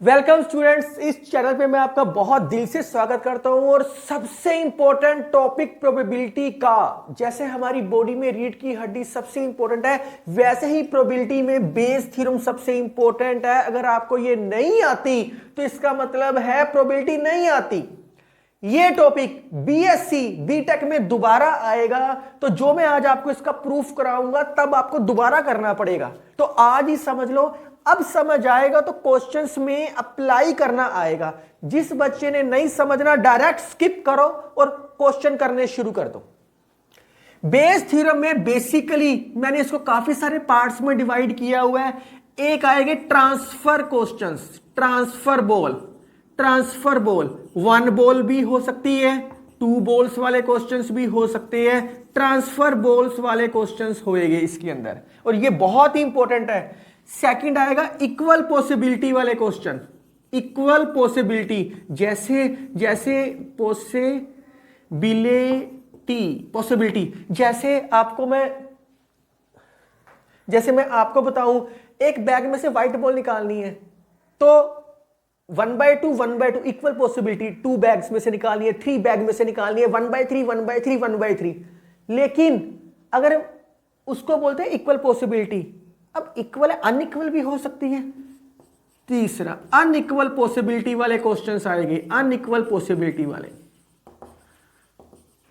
Welcome students, इस channel पे मैं आपका बहुत दिल से स्वागत करता हूं। और सबसे इंपॉर्टेंट टॉपिक प्रोबेबिलिटी का, जैसे हमारी बॉडी में रीढ़ की हड्डी सबसे इंपॉर्टेंट है, वैसे ही प्रोबेबिलिटी में बेस थ्योरम सबसे इंपॉर्टेंट है। अगर आपको ये नहीं आती तो इसका मतलब है प्रोबेबिलिटी नहीं आती। ये टॉपिक बीएससी बीटेक में दोबारा आएगा, तो जो मैं आज आपको इसका प्रूफ कराऊंगा तब आपको दोबारा करना पड़ेगा। तो आज ही समझ लो, अब समझ आएगा तो क्वेश्चंस में अप्लाई करना आएगा। जिस बच्चे ने नहीं समझना डायरेक्ट स्किप करो और क्वेश्चन करने शुरू कर दो। बेस थ्योरम में बेसिकली मैंने इसको काफी सारे पार्ट्स में डिवाइड किया हुआ है। एक आएंगे transfer questions, transfer ball 1 ball भी हो सकती है, 2 बॉल्स वाले क्वेश्चंस भी हो सकते हैं, ट्रांसफर बॉल्स वाले क्वेश्चंस होएंगे इसके अंदर, और ये बहुत ही इंपॉर्टेंट है। सेकंड आएगा इक्वल पॉसिबिलिटी वाले क्वेश्चन, इक्वल पॉसिबिलिटी, जैसे पॉसिबिलिटी जैसे मैं आपको बताऊं, एक बैग में से व्हाइट बॉल निकालनी है तो 1/2 इक्वल पॉसिबिलिटी, 2 बैग्स में से निकालनी है, 3 बैग में से निकालनी है, 1/3 लेकिन अगर उसको बोलते हैं इक्वल पॉसिबिलिटी, अब इक्वल है, अनइक्वल भी हो सकती है। तीसरा अनइक्वल पॉसिबिलिटी वाले क्वेश्चंस आएंगे, अनइक्वल पॉसिबिलिटी वाले।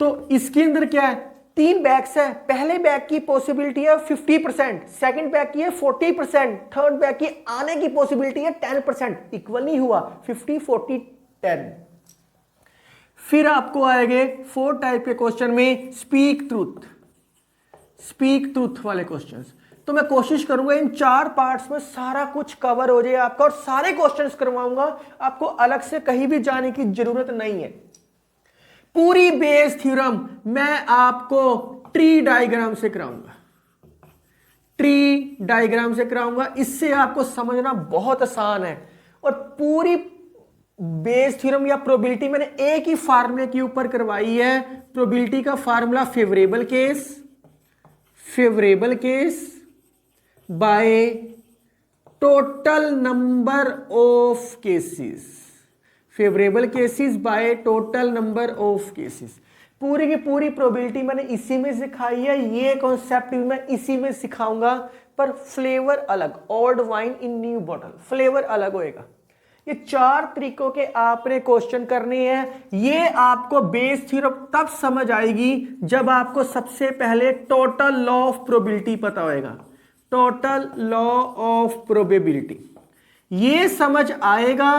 तो इसके अंदर क्या है, 3 बैग्स है, पहले बैग की पॉसिबिलिटी है 50%, सेकंड बैग की है 40%, थर्ड बैग की आने की पॉसिबिलिटी है 10%। इक्वल नहीं हुआ, 50 40 10। फिर आपको आएंगे 4 टाइप के क्वेश्चन में स्पीक ट्रूथ वाले क्वेश्चंस। तो मैं कोशिश करूंगा इन 4 पार्ट्स में सारा कुछ कवर हो जाए आपका, और सारे क्वेश्चंस करवाऊंगा, आपको अलग से कहीं भी जाने की जरूरत नहीं है। पूरी बेस थ्योरम मैं आपको ट्री डायग्राम से कराऊंगा, इससे आपको समझना बहुत आसान है। और पूरी बेस थ्योरम या प्रोबेबिलिटी मैंने एक ही फार्मूले के ऊपर करवाई है। प्रोबेबिलिटी का formula favourable case by total number of cases, favourable cases by total number of cases. पूरी की पूरी प्रोबेबिलिटी मैंने इसी में सिखाई है, ये कॉन्सेप्ट भी मैं इसी में सिखाऊंगा, पर फ्लेवर अलग, old wine in new bottle, flavour अलग होएगा। ये 4 तरीकों के आपने क्वेश्चन करने हैं। ये आपको बेस थ्योरम तब समझ आएगी जब आपको सबसे पहले टोटल लॉ ऑफ प्रोबेबिलिटी पता होएगा। टोटल लॉ ऑफ प्रोबेबिलिटी ये समझ आएगा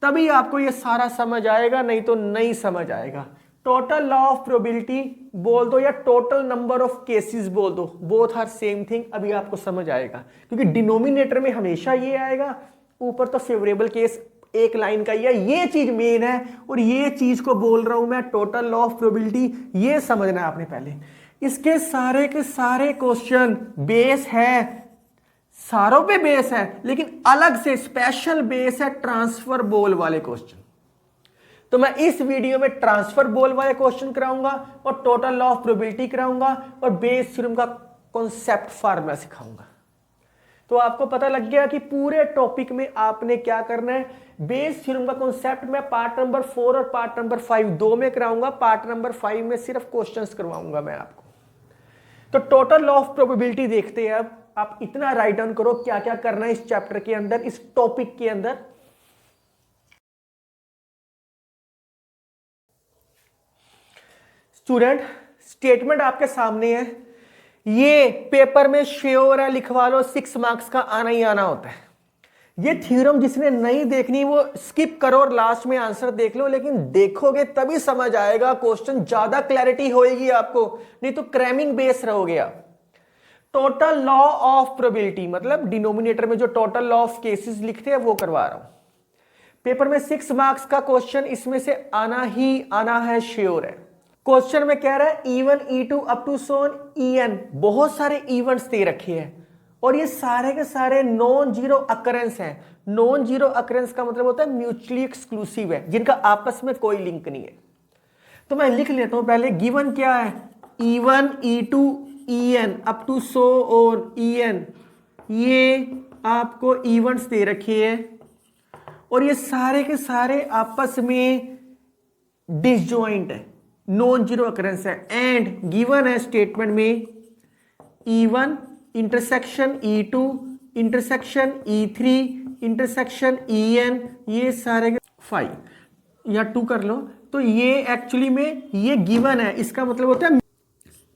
तभी आपको ये सारा समझ आएगा, नहीं तो नहीं समझ आएगा। टोटल लॉ ऑफ प्रोबेबिलिटी बोल दो या टोटल नंबर ऑफ केसेस बोल दो, बोथ आर सेम थिंग। अभी आपको समझ आएगा क्योंकि डिनोमिनेटर में हमेशा ये आएगा, ऊपर तो फेवरेबल केस एक लाइन का ही है। ये चीज मेन है और ये चीज को बोल रहा हूं मैं, टोटल लॉ ऑफ प्रोबेबिलिटी, ये समझना है आपने पहले। इसके सारे के सारे क्वेश्चन बेस है, सारों पे बेस है, लेकिन अलग से स्पेशल बेस है ट्रांसफर बॉल वाले क्वेश्चन। तो मैं इस वीडियो में ट्रांसफर बॉल वाले क्वेश्चन कराऊंगा और टोटल लॉ ऑफ प्रोबेबिलिटी कराऊंगा और बेस थ्योरम का कॉन्सेप्ट फार्मूला सिखाऊंगा। तो आपको पता लग गया कि पूरे टॉपिक में आपने क्या करना है। बेस थ्योरम का कॉन्सेप्ट मैं पार्ट नंबर 4 और पार्ट नंबर 5 दो में कराऊंगा, पार्ट नंबर 5 में सिर्फ क्वेश्चंस करवाऊंगा मैं आपको। तो टोटल लॉ ऑफ प्रोबेबिलिटी देखते हैं। अब आप इतना राइट डाउन करो क्या क्या करना है इस चैप्टर के अंदर, इस टॉपिक के अंदर। स्टूडेंट, स्टेटमेंट आपके सामने है, ये पेपर में श्योर है, लिखवा लो, 6 मार्क्स का आना ही आना होता है। ये थ्योरम जिसने नहीं देखनी वो स्किप करो और लास्ट में आंसर देख लो, लेकिन देखोगे तभी समझ आएगा, क्वेश्चन ज्यादा क्लैरिटी होएगी आपको, नहीं तो क्रैमिंग बेस रहोगे आप। टोटल लॉ ऑफ प्रोबेबिलिटी मतलब डिनोमिनेटर में जो टोटल लॉ ऑफ केसेस लिखते हैं वो करवा रहा हूं। पेपर में 6 मार्क्स का क्वेश्चन इसमें से आना ही आना है, श्योर है। क्वेश्चन में कह रहा है E1 E2 up to Son En, बहुत सारे इवेंट्स दे रखे हैं और ये सारे के सारे नॉन जीरो अकरेंस हैं। नॉन जीरो अकरेंस का मतलब होता है म्यूचुअली एक्सक्लूसिव है, जिनका आपस में कोई लिंक नहीं है। तो मैं लिख लेता हूं पहले, गिवन क्या है, E1 E2 En up to so on En, ये आपको इवेंट्स दे रखे हैं और ये सारे के सारे आपस में डिसजॉइंट है, नॉन जीरो अकरेंस है, एंड गिवन है स्टेटमेंट में E1 intersection E2 intersection E3 intersection EN, ये सारे 5 या 2 कर लो, तो ये एक्चुअली में ये गिवन है, इसका मतलब होता है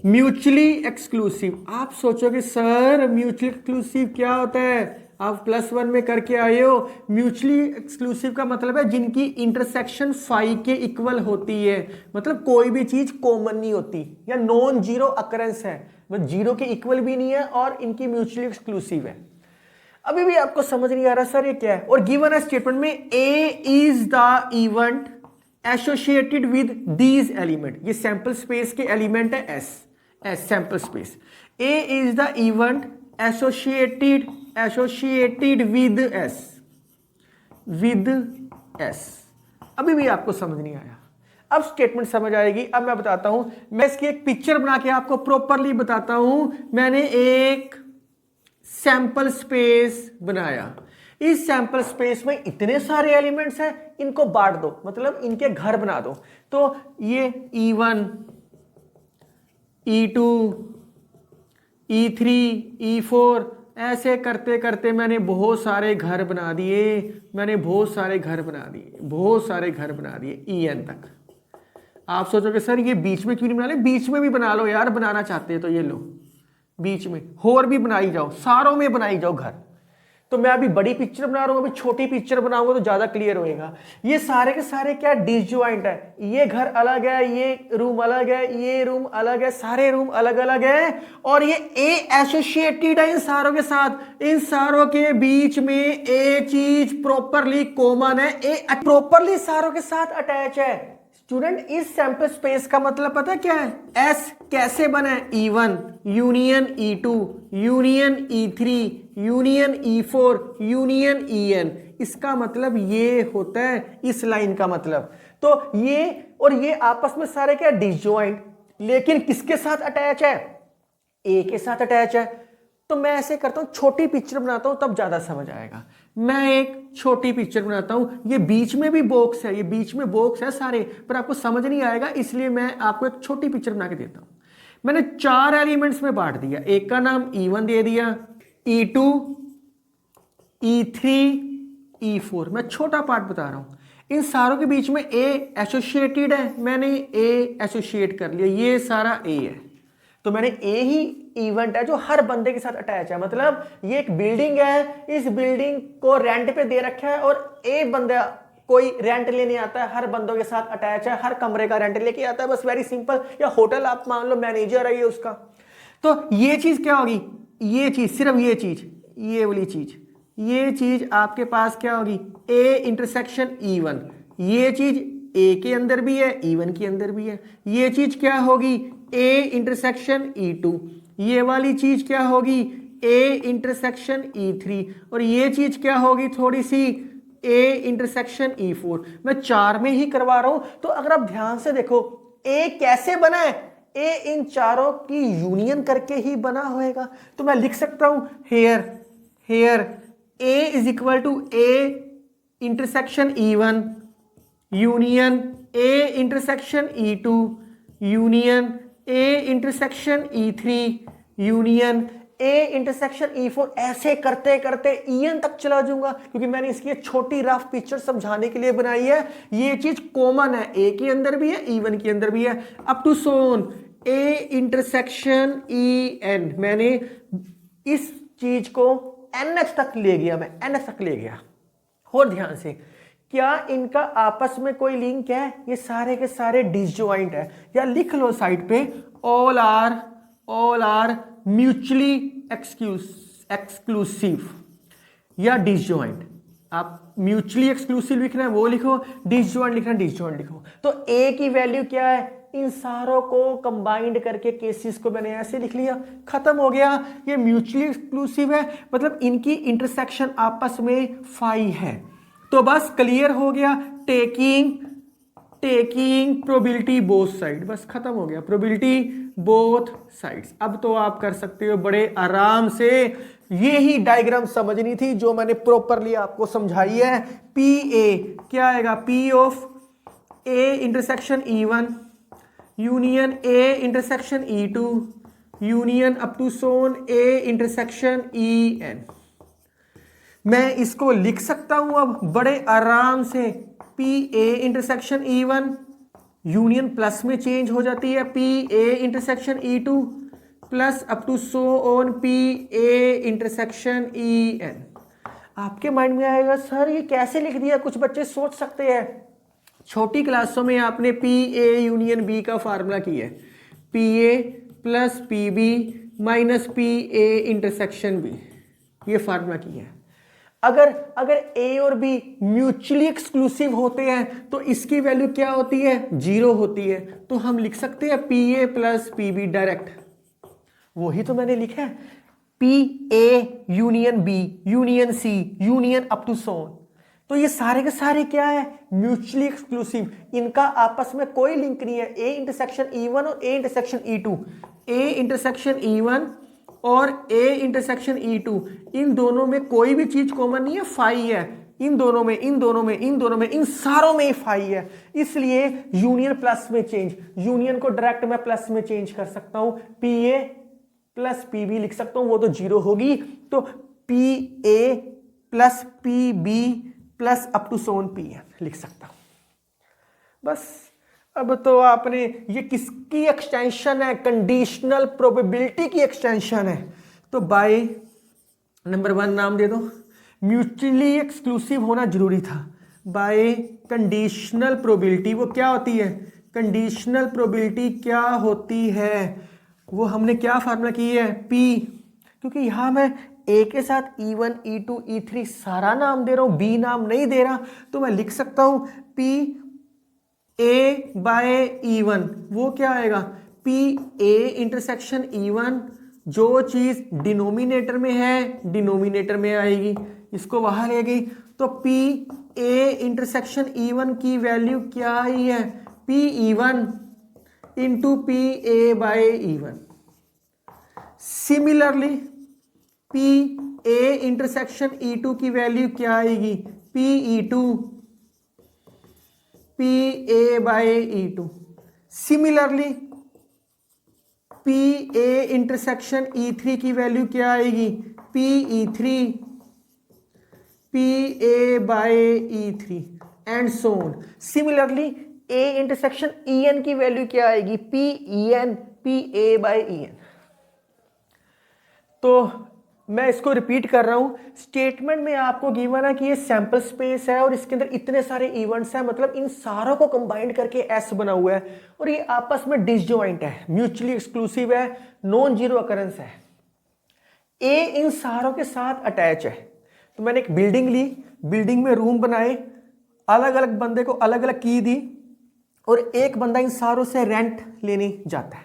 म्यूचुअली एक्सक्लूसिव। आप सोचोगे सर म्यूचुअली एक्सक्लूसिव क्या होता है, आप +1 में करके आए हो। म्यूचुअली एक्सक्लूसिव का मतलब है जिनकी इंटरसेक्शन 5 के इक्वल होती है, मतलब कोई भी चीज कॉमन नहीं होती या नॉन जीरो अकरेंस है, मतलब जीरो के इक्वल भी नहीं है और इनकी म्यूचुअली एक्सक्लूसिव है। अभी भी आपको समझ नहीं आ रहा सर ये क्या है, और गिवन है स्टेटमेंट में A is the event associated with these element, ये सैंपल स्पेस के एलिमेंट है S sample space. A is the event associated with S. अभी भी आपको समझ नहीं आया, अब स्टेटमेंट समझ आएगी। अब मैं बताता हूं, मैं इसकी एक पिक्चर बना के आपको प्रॉपरली बताता हूं। मैंने एक सैंपल स्पेस बनाया, इस सैंपल स्पेस में इतने सारे एलिमेंट्स हैं, इनको बांट दो, मतलब इनके घर बना दो। तो ये E1 E2 E3 E4 ऐसे करते करते मैंने बहुत सारे घर बना दिए, बहुत सारे घर बना दिए EN तक। आप सोचोगे सर ये बीच में क्यों नहीं बना ले, बीच में भी बना लो यार, बनाना चाहते हैं तो ये लो, बीच में और भी बनाई जाओ, सारों में बनाई जाओ घर। तो मैं अभी बड़ी पिक्चर बना रहा हूं, अभी छोटी पिक्चर बनाऊंगा तो ज्यादा क्लियर होएगा। ये सारे के सारे क्या डिसजॉइंट है, ये घर अलग है, ये रूम अलग है, ये रूम अलग है, सारे रूम अलग अलग है, और ये ए एसोसिएटेड है इन सारों के साथ। इन सारों के बीच में ए चीज प्रॉपरली कॉमन है, ए प्रॉपरली सारों के साथ अटैच है। स्टूडेंट इस सैंपल स्पेस का मतलब पता क्या है, एस कैसे बना है, E1 union E2 union E3 union E4 union EN। इसका मतलब ये होता है इस लाइन का मतलब। तो ये और ये आपस में सारे क्या डिसजॉइंट, लेकिन किसके साथ अटैच है, ए के साथ अटैच है। तो मैं ऐसे करता हूं, छोटी पिक्चर बनाता हूं तब ज्यादा समझ आएगा। मैं एक छोटी पिक्चर बनाता हूं, ये बीच में भी बॉक्स है, ये बीच में बॉक्स है सारे, पर आपको समझ नहीं आएगा, इसलिए मैं आपको एक छोटी पिक्चर बना के देता हूं। मैंने 4 एलिमेंट्स में बांट दिया, एक का नाम E1 दे दिया, E2 E3 E4। मैं छोटा पार्ट बता रहा हूं। इन सारों के बीच में ए एसोसिएटेड है, मैंने ए एसोसिएट कर लिया, ये सारा ए है। तो मैंने ए ही इवेंट है जो हर बंदे के साथ अटैच है, मतलब ये एक बिल्डिंग है, इस बिल्डिंग को रेंट पे दे रखा है और ए बंदा कोई रेंट लेने आता है, हर बंदों के साथ अटैच है, हर कमरे का रेंट लेके आता है, बस वेरी सिंपल। या होटल आप मान लो, मैनेजर है ये उसका। तो ये चीज क्या होगी, ये चीज सिर्फ ये चीज, ये वाली चीज, ये चीज आपके पास क्या होगी, ए इंटरसेक्शन E1। ये चीज ए के अंदर भी है, E1 के अंदर भी है। ये चीज क्या होगी, ए इंटरसेक्शन E2। ये वाली चीज क्या होगी, ए इंटरसेक्शन E3। और ये चीज क्या होगी, थोड़ी सी ए इंटरसेक्शन E4। मैं 4 में ही करवा रहा हूं। तो अगर आप ध्यान से देखो ए कैसे बना है, ए इन चारों की यूनियन करके ही बना होएगा। तो मैं लिख सकता हूं here A is equal to A intersection E1 union A intersection E2 union A intersection E3 union A intersection E4। ऐसे करते करते EN तक चला जाऊंगा, क्योंकि मैंने इसकी छोटी रफ पिक्चर समझाने के लिए बनाई है। ये चीज कॉमन है, ए के अंदर भी है, E1 के अंदर भी है, up to so on A intersection EN। मैंने इस चीज को NH तक ले गया, मैं NH तक ले गया। और ध्यान से, क्या इनका आपस में कोई लिंक है, ये सारे के सारे डिसजॉइंट है। या लिख लो साइड पे, ऑल आर म्यूचुअली एक्सक्लूसिव या डिसजॉइंट। आप म्यूचुअली एक्सक्लूसिव लिखना है वो लिखो, डिसजॉइंट लिखना है डिसजॉइंट लिखो। तो ए की वैल्यू क्या है, इन सारों को कंबाइंड करके केसेस को मैंने ऐसे लिख लिया, खत्म हो गया। ये म्यूचुअली एक्सक्लूसिव है, मतलब इनकी इंटरसेक्शन आपस में 5 है। तो बस क्लियर हो गया, टेकिंग प्रोबेबिलिटी बोथ साइड, बस खत्म हो गया, प्रोबेबिलिटी बोथ साइड्स। अब तो आप कर सकते हो बड़े आराम से ये ही डायग्राम समझनी थी जो मैंने प्रॉपरली आपको समझाई है। पी ए क्या आएगा, P of A intersection E1 union A intersection E2 union up to so on A intersection EN। मैं इसको लिख सकता हूं अब बड़े आराम से, P A intersection E1 union plus में चेंज हो जाती है P A intersection E2 plus up to so on P A intersection EN। आपके माइंड में आएगा सर ये कैसे लिख दिया, कुछ बच्चे सोच सकते हैं। छोटी क्लासों में आपने पी ए यूनियन बी का फार्मूला किया है, P A plus P B minus P A intersection B, ये फार्मूला किया है। अगर ए और बी म्यूचुअली एक्सक्लूसिव होते हैं तो इसकी वैल्यू क्या होती है, 0 होती है। तो हम लिख सकते हैं P A plus P B direct, वही तो मैंने लिखा है, P A union B union C union up to so on. तो ये सारे के सारे क्या है, म्यूचुअली एक्सक्लूसिव, इनका आपस में कोई लिंक नहीं है। ए इंटरसेक्शन E1 और ए इंटरसेक्शन E2, ए इंटरसेक्शन E1 और ए इंटरसेक्शन E2, इन दोनों में कोई भी चीज कॉमन नहीं है, फाई है। इन दोनों में, इन दोनों में, इन दोनों में, इन सारों में फाई है, इसलिए यूनियन प्लस में चेंज, यूनियन को डायरेक्ट मैं प्लस में चेंज कर सकता हूं, P A plus P B लिख सकता हूं, वो तो 0 होगी। तो P A plus P B plus up to so on P N लिख सकता हूं। बस अब तो आपने, ये किसकी एक्सटेंशन है, कंडीशनल प्रोबेबिलिटी की एक्सटेंशन है। तो बाय नंबर 1 नाम दे दो, म्यूचुअली एक्सक्लूसिव होना जरूरी था। बाय कंडीशनल प्रोबेबिलिटी वो क्या होती है, कंडीशनल प्रोबेबिलिटी क्या होती है, वो हमने क्या फार्मूला की है, पी, क्योंकि यहां मैं ए के साथ E1 E2 E3 सारा नाम दे रहा हूं, बी नाम नहीं दे रहा, तो मैं लिख सकता हूं पी ए बाय E1, वो क्या आएगा, पी ए इंटरसेक्शन E1, जो चीज डिनोमिनेटर में है डिनोमिनेटर में आएगी, इसको बाहर ले गई, तो पी ए इंटरसेक्शन E1 की वैल्यू क्या आई है, P E1 into P A by E1। Similarly P A intersection E2 की वैल्यू क्या आएगी, P E2 P A by E2। Similarly P A intersection E3 की वैल्यू क्या आएगी, P E3 P A by E3 and so on. Similarly A intersection EN की value क्या आएगी, P EN P A by EN। तो मैं इसको repeat कर रहा हूं, स्टेटमेंट में आपको गिवन है कि ये सैंपल स्पेस है और इसके अंदर इतने सारे इवेंट्स हैं, मतलब इन सारों को कंबाइंड करके एस बना हुआ है और ये आपस में डिसजॉइंट है, म्यूचुअली एक्सक्लूसिव है, नॉन जीरो अकरेंस है, ए इन सारों के साथ अटैच है। तो मैंने एक बिल्डिंग ली, बिल्डिंग में रूम बनाए, अलग अलग बंदे को अलग अलग की दी और एक बंदा इन सारों से रेंट लेने जाता है।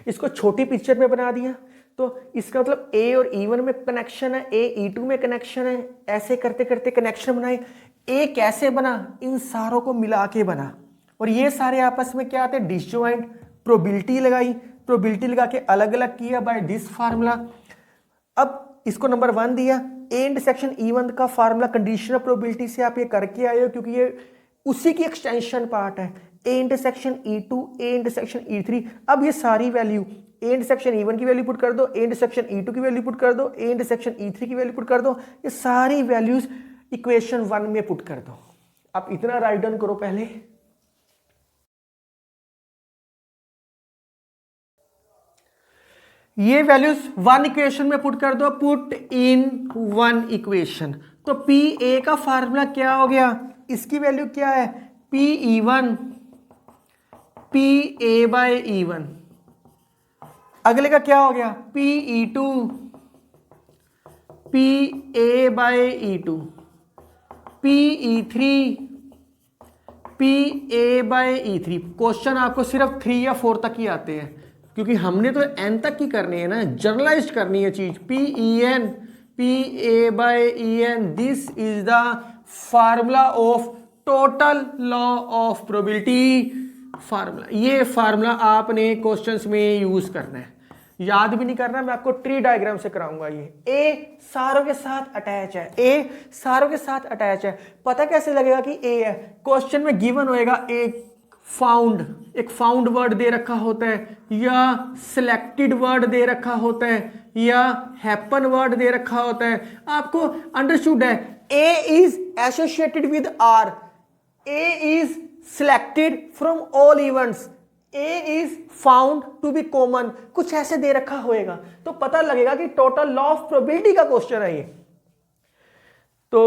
इसको छोटी पिक्चर में बना दिया, तो इसका मतलब ए और E1 में कनेक्शन है, ए E2 में कनेक्शन है, ऐसे करते करते कनेक्शन बनाए। ए कैसे बना, इन सारों को मिला के बना और ये सारे आपस में क्या आते हैं, डिसजॉइंट। प्रोबेबिलिटी लगाई, प्रोबेबिलिटी लगा के अलग अलग किया बाय दिस फार्मूला। अब इसको नंबर 1 दिया, ए इंटरसेक्शन E1 का फार्मूला कंडीशनल प्रोबेबिलिटी से आप ये करके आए हो क्योंकि ये उसी की एक्सटेंशन पार्ट है, ए इंटरसेक्शन E2 ए इंटरसेक्शन E3। अब ये सारी वैल्यू ए इंटरसेक्शन E1 की वैल्यू पुट कर दो, ए इंटरसेक्शन E2 की वैल्यू पुट कर दो, ए इंटरसेक्शन E3 की वैल्यू पुट कर दो, ये सारी वैल्यूज इक्वेशन 1 में पुट कर दो। आप इतना राइट डाउन करो पहले, ये वैल्यूज 1 इक्वेशन में पुट कर दो, पुट इन 1 इक्वेशन। तो पी ए का फार्मूला क्या हो गया, इसकी वैल्यू क्या है, P E1 P A by E1। अगले का क्या हो गया, P E2 P A by E2, P E3 P A by E3। Question आपको सिर्फ 3 या 4 तक ही आते हैं क्योंकि हमने तो n तक की करनी है ना, जनरलाइज करनी है चीज। P EN P A by EN, this is the formula of total law of probability formula. ये फार्मूला आपने क्वेश्चंस में यूज करना है। याद भी नहीं करना, मैं आपको ट्री डायग्राम से कराऊंगा। ये ए सारों के साथ अटैच है, ए सारों के साथ अटैच है। पता कैसे लगेगा कि ए है? क्वेश्चन में गिवन होएगा एक फाउंड वर्ड दे रखा होता है, या सिलेक्टेड वर्ड दे रखा होता है, या हैपन वर्ड दे रखा होता है। आपको अंडरस्टूड है, A is associated with R, A is selected from all events, A is found to be common, कुछ ऐसे दे रखा होएगा तो पता लगेगा कि टोटल लॉ ऑफ प्रोबेबिलिटी का क्वेश्चन है ये। तो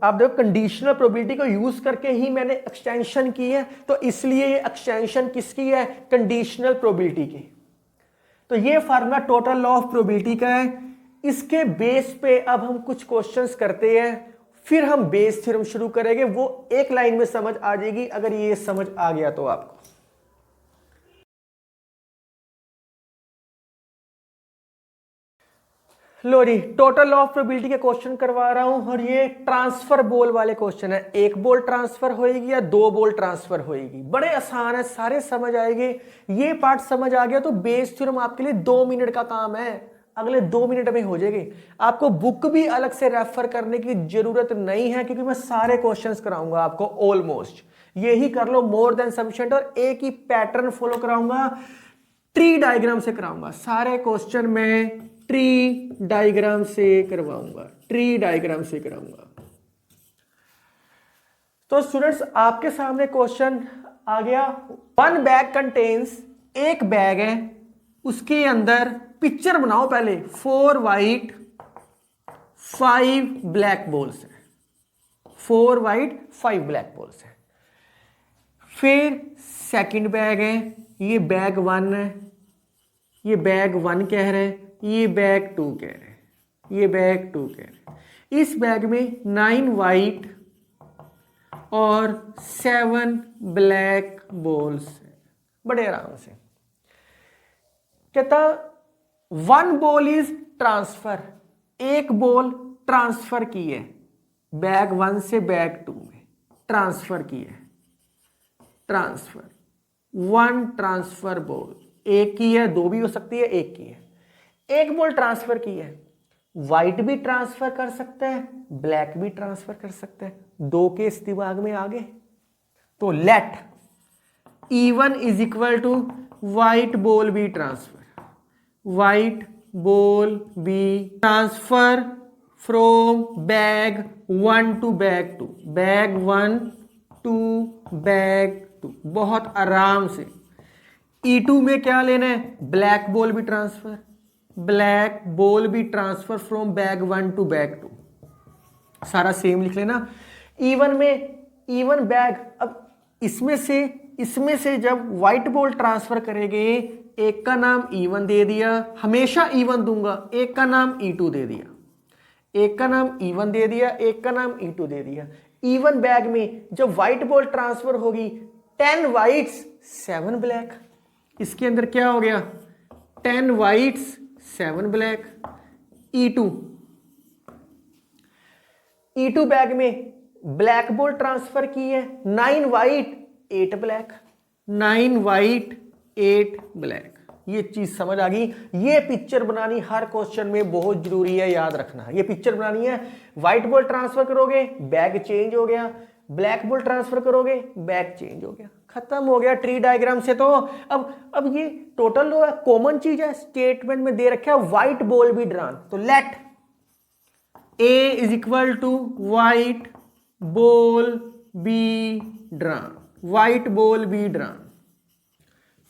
आप देखो कंडीशनल प्रोबेबिलिटी को यूज करके ही मैंने एक्सटेंशन की है, तो इसलिए ये एक्सटेंशन किसकी है? कंडीशनल प्रोबेबिलिटी की। तो ये formula total law of probability का है। इसके बेस पे अब हम कुछ क्वेश्चंस करते हैं, फिर हम बेस थ्योरम शुरू करेंगे। वो एक लाइन में समझ आ जाएगी अगर ये समझ आ गया तो आपको। लो जी, टोटल लॉ ऑफ प्रोबेबिलिटी के क्वेश्चन करवा रहा हूं, और ये ट्रांसफर बॉल वाले क्वेश्चन है। एक बॉल ट्रांसफर होएगी या दो बॉल ट्रांसफर होएगी, बड़े आसान है, सारे समझ आएंगे। ये पार्ट समझ आ गया तो बेस थ्योरम आपके लिए 2 मिनट का काम है, अगले 2 मिनट में हो जाएगी। आपको बुक भी अलग से रेफर करने की जरूरत नहीं है, क्योंकि मैं सारे क्वेश्चंस कराऊंगा आपको ऑलमोस्ट। यही कर लो, मोर देन सफिशिएंट। और एक ही पैटर्न फॉलो कराऊंगा, ट्री डायग्राम से कराऊंगा सारे क्वेश्चन में, ट्री डायग्राम से करवाऊंगा, ट्री डायग्राम से कराऊंगा। तो स्टूडेंट्स, आपके सामने क्वेश्चन आ गया। 1 बैग कंटेन्स, एक बैग है, उसके अंदर पिक्चर बनाओ पहले। 4 वाइट 5 ब्लैक बॉल्स है, 4 वाइट 5 ब्लैक बॉल्स है। फिर सेकंड बैग है, ये बैग 1 है, ये बैग 1 कह रहे हैं, ये बैग 2 कह रहे हैं, ये बैग 2 कह रहे हैं। इस बैग में 9 वाइट और 7 ब्लैक बॉल्स है। बड़े आराम से कहता 1 बॉल इज ट्रांसफर, एक बॉल ट्रांसफर की है, बैग 1 से बैग 2 में ट्रांसफर की है। ट्रांसफर 1 ट्रांसफर बॉल, एक की है, 2 भी हो सकती है, एक की है। एक बॉल ट्रांसफर की है, व्हाइट भी ट्रांसफर कर सकते हैं, ब्लैक भी ट्रांसफर कर सकते हैं। 2 के इस दिमाग में आ गए। तो let E1 is equal to white ball be transfer, white ball be transfer from bag 1 to bag 2, bag 1 to bag 2। बहुत आराम से। E2 में क्या लेना है? Black ball be transfer, black ball be transfer from bag 1 to bag 2, सारा same लिख लेना। E1 में E1 बैग, अब इसमें से जब व्हाइट बॉल ट्रांसफर करेंगे, एक का नाम E1 दे दिया, हमेशा E1 दूंगा, एक का नाम E2 दे दिया, एक का नाम E1 दे दिया, एक का नाम E2 दे दिया। E1 बैग में जब व्हाइट बॉल ट्रांसफर होगी, 10 व्हाइट्स 7 ब्लैक, इसके अंदर क्या हो गया? 10 व्हाइट्स 7 ब्लैक। E2 बैग में ब्लैक बॉल ट्रांसफर की है, 9 व्हाइट 8 ब्लैक, 9 व्हाइट 8 ब्लैक। ये चीज समझ आ गई। ये पिक्चर बनानी हर क्वेश्चन में बहुत जरूरी है, याद रखना। ये पिक्चर बनानी है, व्हाइट बॉल ट्रांसफर करोगे, बैग चेंज हो गया, ब्लैक बॉल ट्रांसफर करोगे, बैग चेंज हो गया, खत्म हो गया ट्री डायग्राम से। तो अब ये टोटल कॉमन चीज है, स्टेटमेंट में दे रखा है व्हाइट बॉल बी ड्रॉन। तो let A is equal to white ball be drawn, white ball be drawn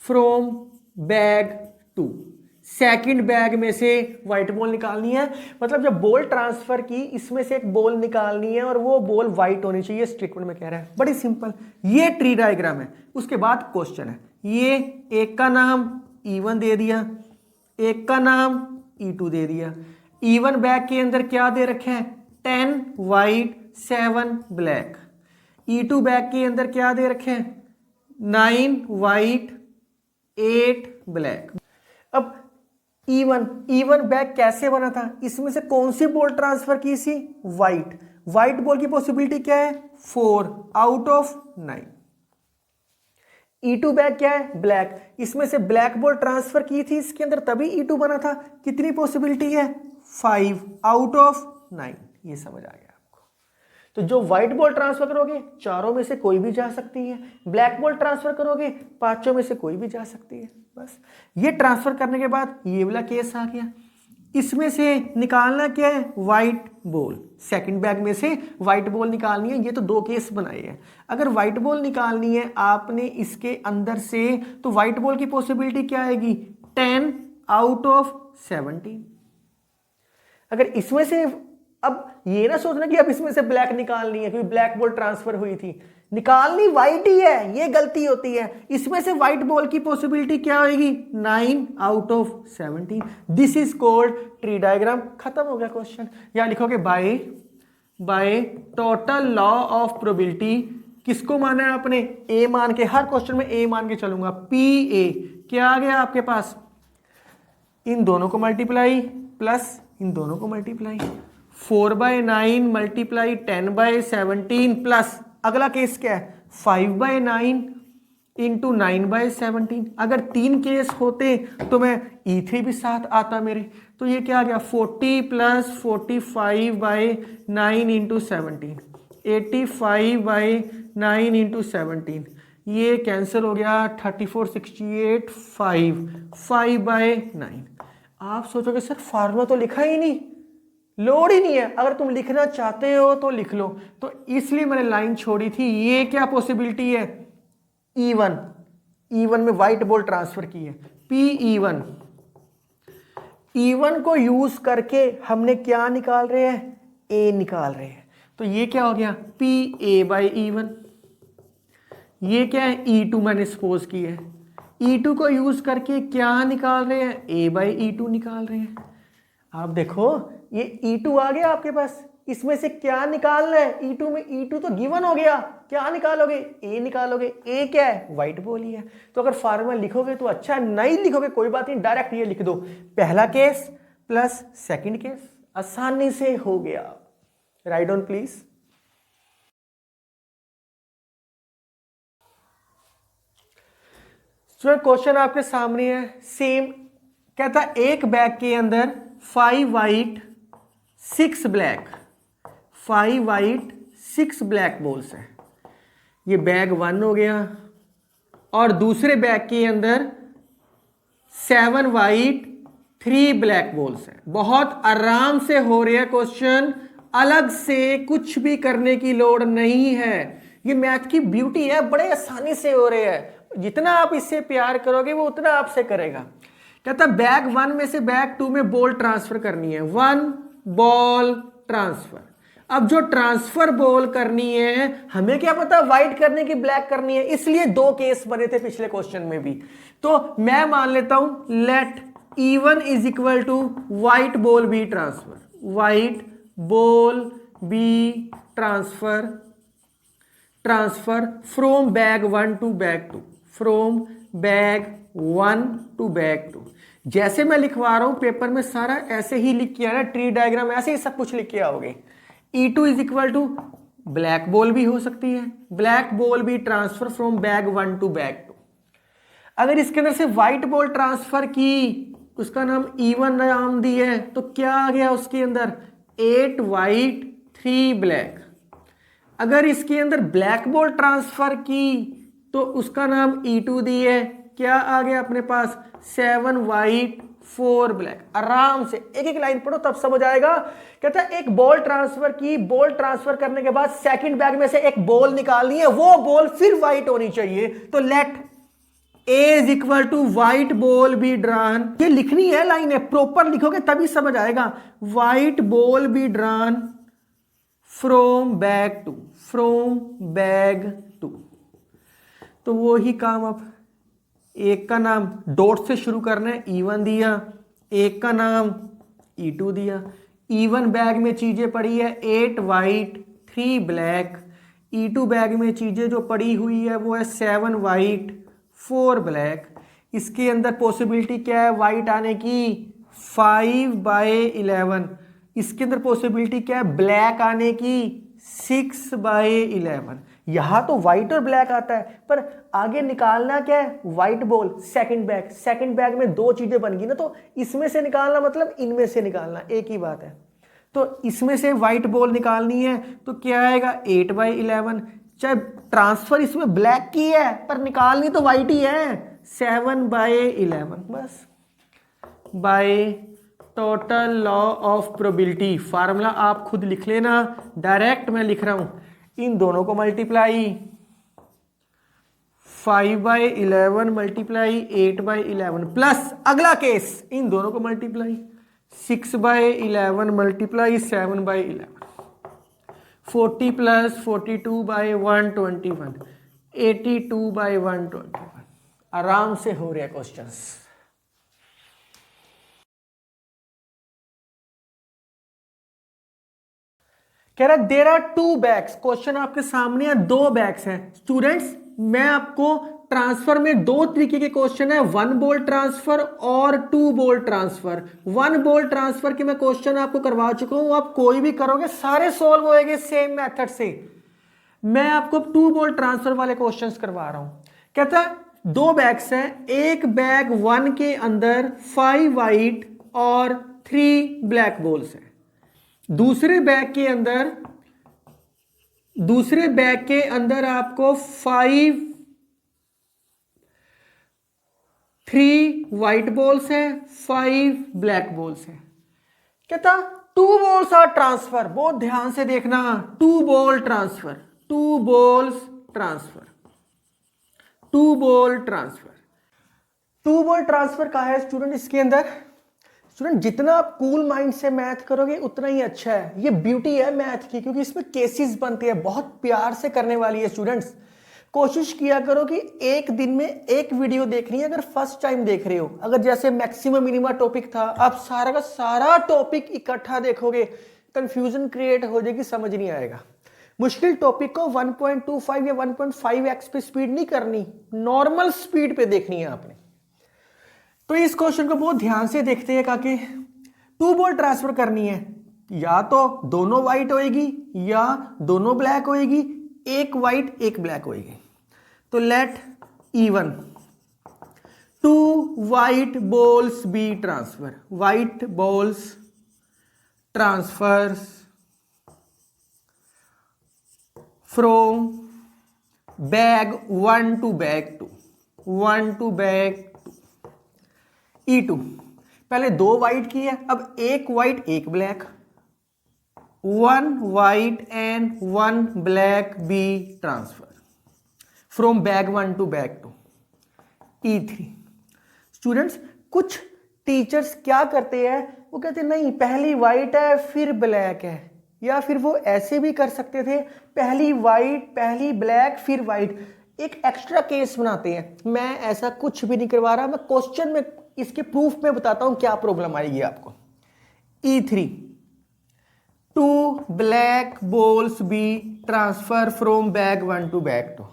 from bag 2। Second bag में से व्हाइट बॉल निकालनी है, मतलब जब बॉल ट्रांसफर की, इसमें से एक बॉल निकालनी है और वो बॉल व्हाइट होनी चाहिए, स्टेटमेंट में कह रहा है। बड़ी सिंपल, ये ट्री डायग्राम है। उसके बाद क्वेश्चन है, ये एक का नाम E1 दे दिया, एक का नाम E2 दे दिया। E1 बैग के अंदर क्या दे रखे हैं? 10 व्हाइट 7 ब्लैक। E2 बैग के अंदर क्या दे रखे हैं? 9 व्हाइट 8 ब्लैक। अब E1 बैग कैसे बना था? इसमें से कौन सी बॉल ट्रांसफर की थी? व्हाइट। व्हाइट बॉल की पॉसिबिलिटी क्या है? 4 आउट ऑफ 9। E2 बैग क्या है? ब्लैक। इसमें से ब्लैक बॉल ट्रांसफर की थी इसके अंदर, तभी E2 बना था। कितनी पॉसिबिलिटी है? 5 आउट ऑफ 9। ये समझ आ गया आपको। तो जो व्हाइट बॉल ट्रांसफर करोगे चारों में से कोई भी जा सकती है, ब्लैक बॉल ट्रांसफर करोगे पांचों में से कोई भी जा सकती है। बस ये ट्रांसफर करने के बाद ये वाला केस आ गया। इसमें से निकालना क्या है? White ball. सेकंड बैग में से व्हाइट बॉल निकालनी है। ये तो दो केस बनाए हैं। अगर व्हाइट बॉल निकालनी है आपने इसके अंदर से, तो व्हाइट बॉल की पॉसिबिलिटी क्या आएगी? 10 आउट ऑफ 17। अगर इसमें से, अब ये ना सोचना कि अब इसमें से ब्लैक निकालनी है क्योंकि ब्लैक बॉल ट्रांसफर हुई थी, निकालनी व्हाइट ही है, ये गलती होती है। इसमें से व्हाइट बॉल की पॉसिबिलिटी क्या होगी? 9 out of 17। This is called tree diagram. खत्म हो गया क्वेश्चन। या लिखोगे by total law of probability. किसको माना है आपने? ए मान के। हर क्वेश्चन में ए मान के चलूंगा। पी ए क्या आ गया आपके पास? इन दोनों को मल्टीप्लाई प्लस इन दोनों को मल्टीप्लाई। 4/9 मल्टीप्लाई 10/17 प्लस अगला केस क्या है? 5/9 इंटू 9/17। अगर 3 केस होते तो मैं E3 भी साथ आता मेरे। तो ये क्या आ गया? 40 प्लस 45/9 इंटू 17, 85/9 इंटू 17। ये कैंसिल हो गया। 34, 68, 5/9। आप सोचोगे सर फार्मूला तो लिखा ही नहीं, लोड ही नहीं है। अगर तुम लिखना चाहते हो तो लिख लो। तो इसलिए मैंने लाइन छोड़ी थी। ये क्या पॉसिबिलिटी है? E1 में व्हाइट बॉल ट्रांसफर की है। PE1 E1 को यूज करके हमने क्या निकाल रहे हैं? A निकाल रहे हैं। तो ये क्या हो गया? PA/E1। ये क्या है? E2 मैंने सपोज की है। E2 को यूज करके क्या निकाल रहे हैं? A/E2 निकाल रहे हैं। आप देखो ये E2 आ गया आपके पास। इसमें से क्या निकालना है? E2 में E2 तो गिवन हो गया। क्या निकालोगे? A निकालोगे। A क्या है? व्हाइट बॉल ही है। तो अगर फार्मूला लिखोगे तो अच्छा, नहीं लिखोगे कोई बात नहीं, डायरेक्ट ये लिख दो। पहला केस प्लस सेकंड केस, आसानी से हो गया। Right on please. जो क्वेश्चन आपके सामने है सेम। कहता एक बैग के अंदर 5 white 6 black, 5 white 6 black balls है। ये बैग 1 हो गया। और दूसरे बैग के अंदर 7 व्हाइट 3 ब्लैक बॉल्स है। बहुत आराम से हो रहा है क्वेश्चन, अलग से कुछ भी करने की लोड़ नहीं है। ये मैथ की ब्यूटी है, बड़े आसानी से हो रहे हैं। जितना आप इससे प्यार करोगे वो उतना आपसे करेगा। कहता बैग 1 में से बैग 2 में बॉल ट्रांसफर करनी है। 1 बॉल ट्रांसफर। अब जो ट्रांसफर बॉल करनी है, हमें क्या पता व्हाइट करने की ब्लैक करनी है, इसलिए दो केस बने थे पिछले क्वेश्चन में भी। तो मैं मान लेता हूं let E1 is equal to white ball be transfer, white ball be transfer from bag 1 to bag 2, from bag 1 to bag 2। जैसे मैं लिखवा रहा हूं पेपर में सारा ऐसे ही लिख के आना, ट्री डायग्राम ऐसे ही सब कुछ लिख के आओगे। E2 is equal to black ball भी हो सकती है, black ball be transfer from bag 1 to bag 2। अगर इसके अंदर से व्हाइट बॉल ट्रांसफर की, उसका नाम E1 नाम दी है, तो क्या आ गया उसके अंदर? 8 व्हाइट 3 ब्लैक। अगर इसके अंदर ब्लैक बॉल ट्रांसफर की तो उसका नाम E2 दी है। क्या आ गया अपने पास? 7 व्हाइट 4 ब्लैक। आराम से एक एक लाइन पढ़ो तब समझ आएगा। कहता है एक बॉल ट्रांसफर की, बॉल ट्रांसफर करने के बाद सेकंड बैग में से एक बॉल निकालनी है, वो बॉल फिर व्हाइट होनी चाहिए। तो let A is equal to white ball be drawn. ये लिखनी है लाइन है, प्रॉपर लिखोगे तभी समझ आएगा। White ball be drawn from bag 2, from bag 2। तो वो ही काम। अब एक का नाम डॉट से शुरू करना है, E1 दिया, एक का नाम E2 दिया। E1 बैग में चीजें पड़ी है 8 व्हाइट 3 ब्लैक। E2 बैग में चीजें जो पड़ी हुई है वो है 7 व्हाइट 4 ब्लैक। इसके अंदर पॉसिबिलिटी क्या है व्हाइट आने की? 5/11। इसके अंदर पॉसिबिलिटी क्या है ब्लैक आने की? 6/11। यहां तो व्हाइट और ब्लैक आता है, पर आगे निकालना क्या है, व्हाइट बॉल सेकंड बैग में दो चीजें बन गई ना, तो इसमें से निकालना मतलब इनमें से निकालना, एक ही बात है। तो इसमें से व्हाइट बॉल निकालनी है तो क्या आएगा 8/11, चाहे ट्रांसफर इसमें ब्लैक की है पर निकालनी तो व्हाइट ही है, 7/11 बस। By total law of probability, formula आप खुद लिख लेना, डायरेक्ट मैं लिख रहा हूं, इन दोनों को मल्टीप्लाई 5/11 मल्टीप्लाई 8/11 प्लस अगला केस इन दोनों को मल्टीप्लाई 6/11 मल्टीप्लाई 7/11, 40 प्लस 42/121, 82/121। आराम से हो रहे क्वेश्चंस। कह रहा देयर आर 2 बैग्स, क्वेश्चन आपके सामने है, 2 बैग्स हैं। स्टूडेंट्स मैं आपको ट्रांसफर में 2 तरीके के क्वेश्चन है, 1 बॉल ट्रांसफर और 2 बॉल ट्रांसफर। 1 बॉल ट्रांसफर के मैं क्वेश्चन आपको करवा चुका हूं, आप कोई भी करोगे सारे सॉल्व होएंगे सेम मेथड से। मैं आपको 2 बॉल ट्रांसफर वाले क्वेश्चंस करवा रहा हूं। कहता है 2 बैग्स हैं, एक बैग 1 के अंदर 5 व्हाइट और 3 ब्लैक बॉल्स हैं, दूसरे बैग के अंदर आपको 3 व्हाइट बॉल्स है, 5 ब्लैक बॉल्स है। कहता 2 बॉल्स आर ट्रांसफर, बहुत ध्यान से देखना, 2 ball transfer, 2 balls transfer, 2 ball transfer. 2 ball transfer का है स्टूडेंट इसके अंदर। स्टूडेंट जितना आप कूल माइंड से मैथ करोगे उतना ही अच्छा है, ये ब्यूटी है मैथ की, क्योंकि इसमें केसेस बनते हैं, बहुत प्यार से करने वाली है। स्टूडेंट्स कोशिश किया करो कि एक दिन में एक वीडियो देखनी है, अगर फर्स्ट टाइम देख रहे हो, अगर जैसे मैक्सिमम मिनिमा टॉपिक था, आप सारा का सारा टॉपिक इकट्ठा देखोगे, कंफ्यूजन क्रिएट हो जाएगी, समझ नहीं आएगा। मुश्किल टॉपिक को 1.25 या 1.5x पे स्पीड नहीं करनी, नॉर्मल स्पीड पे देखनी है आपने। तो इस क्वेश्चन को बहुत ध्यान से देखते हैं काके, 2 बॉल ट्रांसफर करनी है, या तो दोनों व्हाइट होएगी या दोनों ब्लैक होएगी, एक व्हाइट एक ब्लैक होएगी। तो let E one 2 white balls be transfer, white balls transfers from bag 1 to bag 2, 1 to bag E2। पहले 2 व्हाइट की है, अब एक व्हाइट एक black, 1 white and 1 black be transfer from bag 1 to bag 2, E3। Students कुछ teachers क्या करते हैं, वो कहते हैं नहीं पहली व्हाइट है फिर ब्लैक है, या फिर वो ऐसे भी कर सकते थे, पहली व्हाइट पहली ब्लैक फिर व्हाइट, एक एक्स्ट्रा केस बनाते हैं। मैं ऐसा कुछ भी नहीं करवा रहा, मैं क्वेश्चन में इसके प्रूफ में बताता हूं क्या प्रॉब्लम आएगी आपको। E3 2 black balls be transfer from bag 1 to bag 2।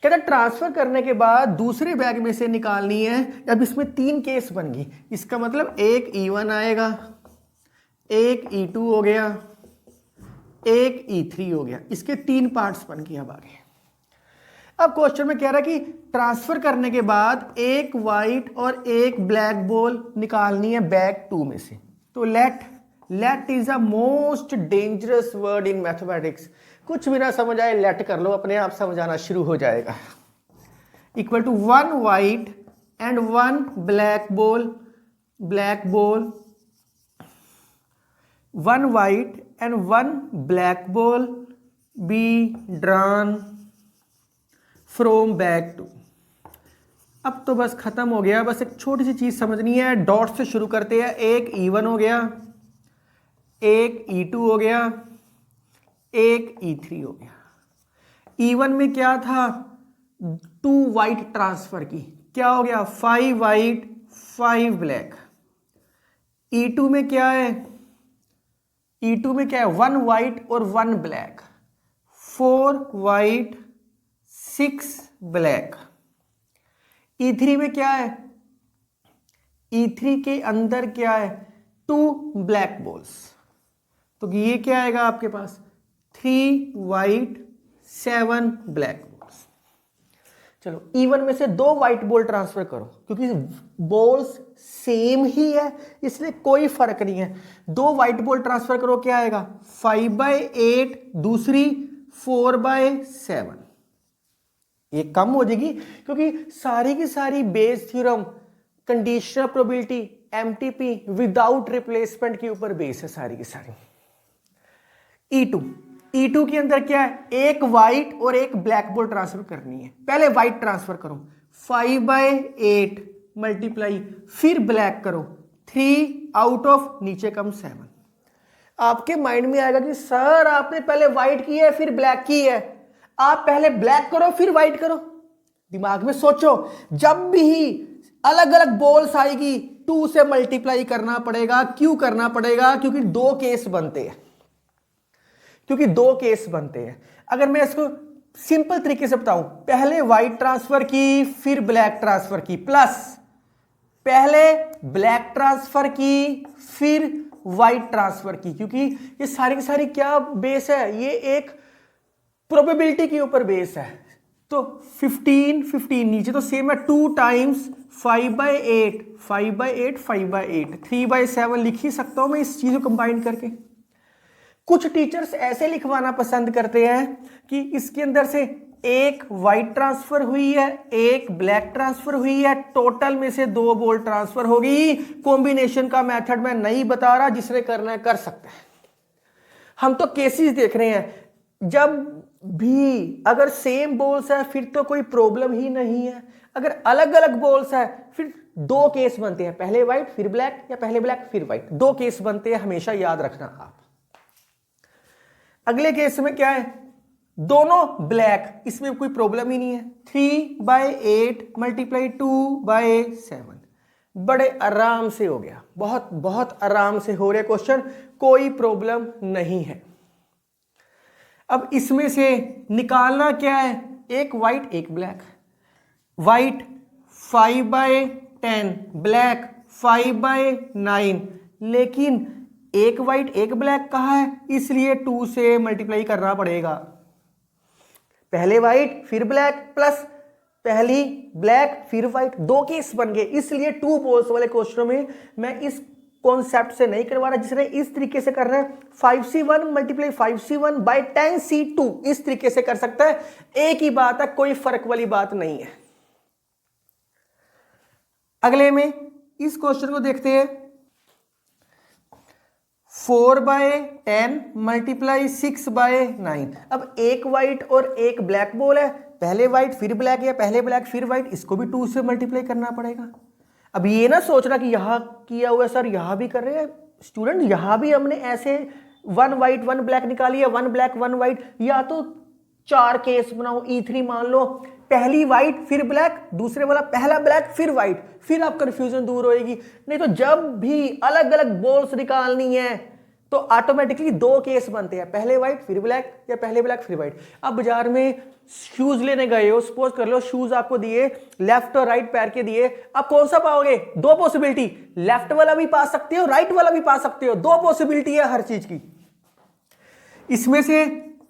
कहता ट्रांसफर करने के बाद दूसरे बैग में से निकालनी है, अब इसमें 3 केस बन गई, इसका मतलब एक E1 आएगा, एक E2 हो गया, एक E3 हो गया, इसके 3 पार्ट्स बन गए। अब आगे अब क्वेश्चन में कह रहा है कि ट्रांसफर करने के बाद एक व्हाइट और एक ब्लैक बॉल निकालनी है बैग 2 में से। तो let is a most dangerous word in mathematics, कुछ भी ना समझ आए लेट कर लो, अपने आप समझ आना शुरू हो जाएगा। Equal to 1 white and 1 black ball, 1 white and 1 black ball be drawn from bag 2। अब तो बस खत्म हो गया, बस एक छोटी सी चीज समझनी है, डॉट से शुरू करते हैं। एक E1 हो गया, एक E2 हो गया, एक E3 हो गया। E1 में क्या था, 2 व्हाइट ट्रांसफर की, क्या हो गया 5 व्हाइट 5 ब्लैक। E2 में क्या है, E2 में क्या है 1 व्हाइट और 1 ब्लैक, 4 व्हाइट 6 ब्लैक। E3 में क्या है, E3 के अंदर क्या है 2 ब्लैक बॉल्स, तो ये क्या आएगा आपके पास 3 व्हाइट 7 ब्लैक बॉल्स। चलो E1 में से 2 व्हाइट बॉल ट्रांसफर करो, क्योंकि बॉल्स सेम ही है इसलिए कोई फर्क नहीं है। 2 व्हाइट बॉल ट्रांसफर करो, क्या आएगा 5/8, दूसरी 4/7। ये कम हो जाएगी क्योंकि सारी की सारी Bayes theorem, conditional probability, MTP without replacement के ऊपर बेस है सारी की सारी। E2 के अंदर क्या है, एक व्हाइट और एक ब्लैक बॉल ट्रांसफर करनी है। पहले व्हाइट ट्रांसफर करो 5/8 मल्टीप्लाई, फिर ब्लैक करो 3 आउट ऑफ नीचे कम 7। आपके माइंड में आएगा कि सर आपने पहले व्हाइट की है फिर ब्लैक की है, आप पहले ब्लैक करो फिर व्हाइट करो। दिमाग में सोचो, जब भी अलग अलग बॉल्स आएगी 2 से मल्टीप्लाई करना पड़ेगा। क्यों करना पड़ेगा? क्योंकि 2 केस बनते हैं। अगर मैं इसको सिंपल तरीके से बताऊं, पहले व्हाइट ट्रांसफर की फिर ब्लैक ट्रांसफर की, प्लस पहले ब्लैक ट्रांसफर की फिर व्हाइट ट्रांसफर की, क्योंकि ये सारी की सारी क्या बेस है, ये एक प्रोबेबिलिटी के ऊपर बेस है। तो 15 नीचे तो सेम है, 2 टाइम्स 5/8 3/7 लिख ही सकता हूं मैं इस चीज को कंबाइन करके। कुछ टीचर्स ऐसे लिखवाना पसंद करते हैं कि इसके अंदर से एक व्हाइट ट्रांसफर हुई है, एक ब्लैक ट्रांसफर हुई है, टोटल में से 2 बॉल ट्रांसफर होगी। कॉम्बिनेशन का मेथड मैं नहीं बता रहा, जिसने करना है कर सकते हैं। हम तो केसेस देख रहे हैं। जब भी अगर सेम बॉल्स है फिर तो कोई प्रॉब्लम ही नहीं है। अगर अलग अलग बॉल्स है फिर 2 केस बनते हैं, पहले व्हाइट फिर ब्लैक या पहले ब्लैक फिर व्हाइट, 2 केस बनते हैं, हमेशा याद रखना आप। अगले केस में क्या है, दोनों ब्लैक, इसमें कोई प्रॉब्लम ही नहीं है। 3/8 मल्टीप्लाई 2/7, बड़े आराम से हो गया, बहुत बहुत आराम से हो रहा क्वेश्चन, कोई प्रॉब्लम नहीं है। अब इसमें से निकालना क्या है, एक व्हाइट एक ब्लैक। व्हाइट 5/10, ब्लैक 5/9, लेकिन एक व्हाइट एक ब्लैक कहा है, इसलिए 2 से मल्टीप्लाई करना पड़ेगा। पहले व्हाइट फिर ब्लैक, प्लस पहली ब्लैक फिर व्हाइट, 2 केस बन गए। इसलिए 2 बॉल्स वाले क्वेश्चनों में मैं इस कॉन्सेप्ट से नहीं करवा रहा, जिसने इस तरीके से करना है 5C1 मल्टीप्लाई 5C1/10C2, इस तरीके से कर सकता है। एक ही बात है, कोई फर्क वाली बात नहीं है। अगले में इस क्वेश्चन को देखते हैं। 4/10 मल्टीप्लाई 6/9। अब एक व्हाइट और एक ब्लैक बॉल है, पहले व्हाइट फिर ब्लैक या पहले ब्लैक फिर व्हाइट, इसको भी 2 से मल्टीप्लाई करना पड़ेगा। अब ये ना सोचना कि यहां किया हुआ सर यहां भी कर रहे हैं स्टूडेंट, यहां भी हमने ऐसे 1 व्हाइट 1 ब्लैक निकाली है, 1 ब्लैक 1 व्हाइट, या तो 4 केस बनाओ। E3 मान लो, पहली व्हाइट फिर ब्लैक, दूसरे वाला पहला ब्लैक फिर व्हाइट, फिर आप कंफ्यूजन दूर होएगी। नहीं तो जब भी अलग अलग बॉल्स निकालनी है तो ऑटोमेटिकली 2 केस बनते हैं, पहले व्हाइट फिर ब्लैक या पहले ब्लैक फिर व्हाइट। अब बाजार में शूज लेने गए हो, सपोज कर लो शूज आपको दिए, लेफ्ट और राइट पैर के दिए, अब कौन सा पाओगे? 2 पॉसिबिलिटी, लेफ्ट वाला भी पा सकते हो राइट वाला भी पा सकते हो, 2 पॉसिबिलिटी है हर चीज की। इसमें से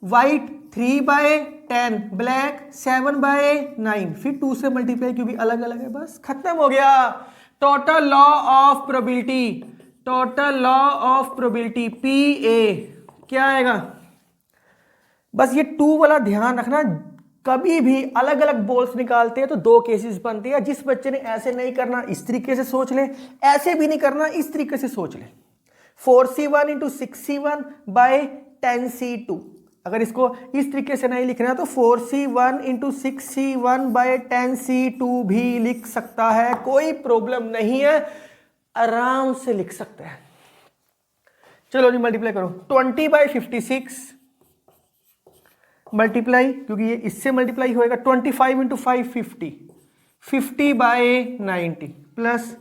व्हाइट 3/10, ब्लैक 7/9, फिर 2 से मल्टीप्लाई क्योंकि अलग अलग है, बस खत्म हो गया। Total law of probability, total law of probability PA क्या आएगा? बस ये 2 वाला ध्यान रखना, कभी भी अलग अलग बॉल्स निकालते हैं तो 2 केसेस बनते हैं। जिस बच्चे ने ऐसे नहीं करना इस तरीके से सोच ले, ऐसे भी नहीं करना इस तरीके से सोच ले। 4C1 × 6C1/10C2, अगर इसको इस तरीके से नहीं लिखना तो 4C1 × 6C1/10C2 भी लिख सकता है, कोई प्रॉब्लम नहीं है, आराम से लिख सकते हैं। चलो जी मल्टीप्लाई करो, 20/56 मल्टीप्लाई, क्योंकि ये इससे मल्टीप्लाई होएगा, 25 × 5 50, 50/90 प्लस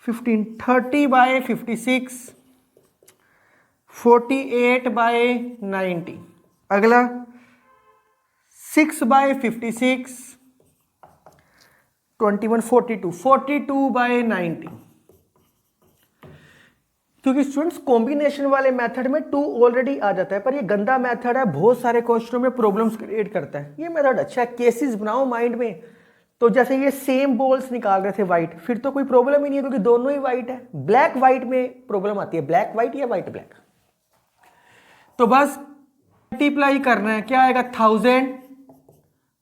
15, 30/56, 48/90। अगला 6/56, 21, 42, 42/90। क्योंकि स्टूडेंट्स कॉम्बिनेशन वाले मेथड में 2 ऑलरेडी आ जाता है, पर ये गंदा मेथड है, बहुत सारे क्वेश्चनों में प्रॉब्लम्स क्रिएट करता है। ये मेथड अच्छा है, केसेस बनाओ माइंड में। तो जैसे ये सेम बॉल्स निकाल रहे थे वाइट, फिर तो कोई प्रॉब्लम ही नहीं है क्योंकि दोनों ही वाइट है। ब्लैक वाइट में प्रॉब्लम आती है, ब्लैक वाइट या वाइट ब्लैक। तो बस मल्टीप्लाई करना है, क्या आएगा 1000,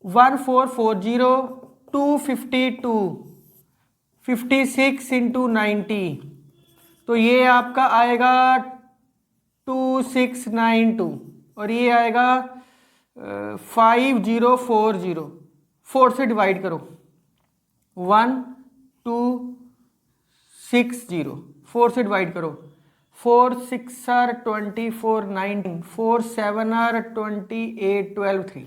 1440, 252, 56 इंटू 90, तो ये आपका आएगा 2692 और ये आएगा 5040। 4 से डिवाइड करो, 1260, 4 से डिवाइड करो, 4 6 आर 24 19, 4 7 आर 28 12 3,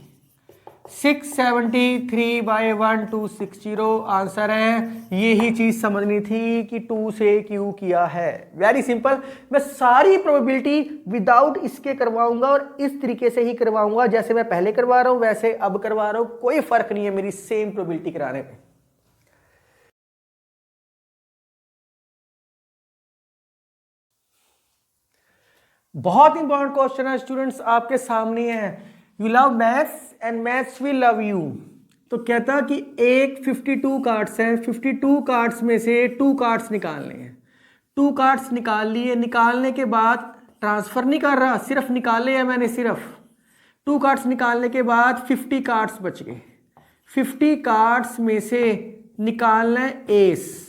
673 बाय 1260 आंसर है। यही चीज समझनी थी कि 2 से क्यों किया है। Very simple. मैं सारी प्रोबेबिलिटी विदाउट इसके करवाऊंगा और इस तरीके से ही करवाऊंगा, जैसे मैं पहले करवा रहा हूं वैसे अब करवा रहा हूं, कोई फर्क नहीं है मेरी सेम प्रोबेबिलिटी कराने में। बहुत इंपॉर्टेंट क्वेश्चन है स्टूडेंट्स, आपके सामने है। You love maths and maths will love you. तो कहता कि एक 52 कार्ड्स है, 52 कार्ड्स में से 2 कार्ड्स निकालने हैं। 2 कार्ड्स निकाल लिए, निकालने के बाद ट्रांसफर नहीं कर रहा, सिर्फ निकाले हैं मैंने, सिर्फ 2 कार्ड्स निकालने के बाद 50 कार्ड्स बच गए। 50 कार्ड्स में से निकालना है S.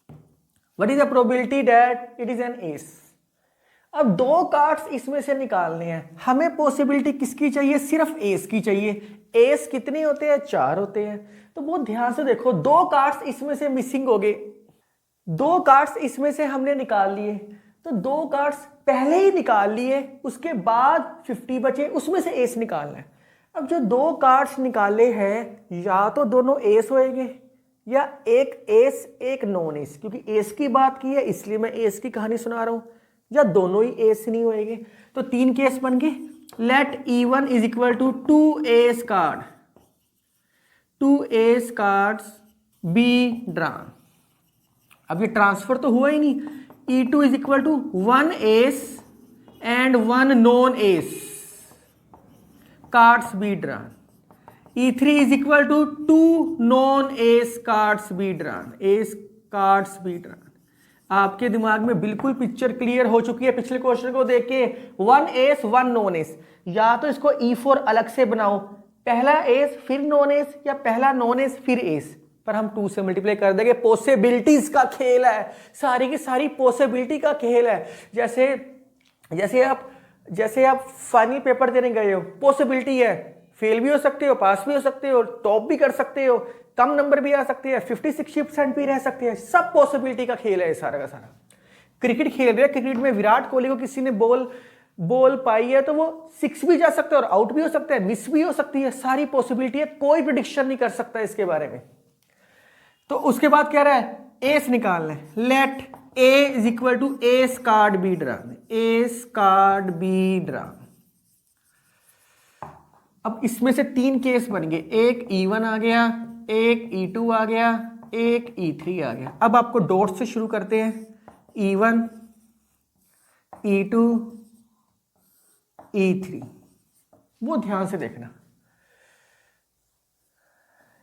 What is the probability that it is an S. अब 2 कार्ड्स इसमें से निकालने हैं, हमें पॉसिबिलिटी किसकी चाहिए, सिर्फ एस की चाहिए। एस कितने होते हैं, 4 होते हैं। तो बहुत ध्यान से देखो, 2 कार्ड्स इसमें से मिसिंग हो गए, 2 कार्ड्स इसमें से हमने निकाल लिए, तो 2 कार्ड्स पहले ही निकाल लिए, उसके बाद 50 बचे, उसमें से एस निकालना है। अब जो 2 कार्ड्स निकाले हैं, या तो दोनों एस होएंगे या एक एस एक नॉन एस, क्योंकि एस की बात की है इसलिए मैं एस की कहानी सुना रहा हूं, या दोनों ही एस नहीं होएंगे। तो 3 केस बन गए। Let E1 is equal to 2 ace card, 2 ace cards be drawn. अब ये ट्रांसफर तो हुआ ही नहीं। E2 is equal to 1 ace and 1 non ace cards be drawn. E3 is equal to 2 non ace cards be drawn, ace cards be drawn. आपके दिमाग में बिल्कुल पिक्चर क्लियर हो चुकी है पिछले क्वेश्चन को देख के। 1 एस 1 नॉन एस, या तो इसको E4 अलग से बनाओ, पहला एस फिर नॉन एस, या पहला नॉन एस फिर एस, पर हम 2 से मल्टीप्लाई कर देंगे। पॉसिबिलिटीज का खेल है, सारी की सारी पॉसिबिलिटी का खेल है। जैसे आप फाइनल पेपर देने गए हो, पॉसिबिलिटी है, फेल भी हो सकते हो, पास भी हो सकते हो, टॉप भी कर सकते हो, कम नंबर भी आ सकते हैं, 50-60% भी रह सकते हैं, सब पॉसिबिलिटी का खेल है सारा का सारा। क्रिकेट खेल रहे हैं, क्रिकेट में विराट कोहली को किसी ने बॉल पाई है तो वो 6 भी जा सकता है और आउट भी हो सकता है, मिस भी हो सकती है, सारी पॉसिबिलिटी है, कोई प्रेडिक्शन नहीं कर सकता इसके बारे में। तो उसके बाद क्या रहा है, एस निकालना है। Let A is equal to ace card be drawn, ace card be drawn. अब इसमें से 3 केस बन गए, एक E1 आ गया, एक E2 आ गया, एक E3 आ गया। अब आपको डॉट से शुरू करते हैं, E1 E2 E3। वो ध्यान से देखना,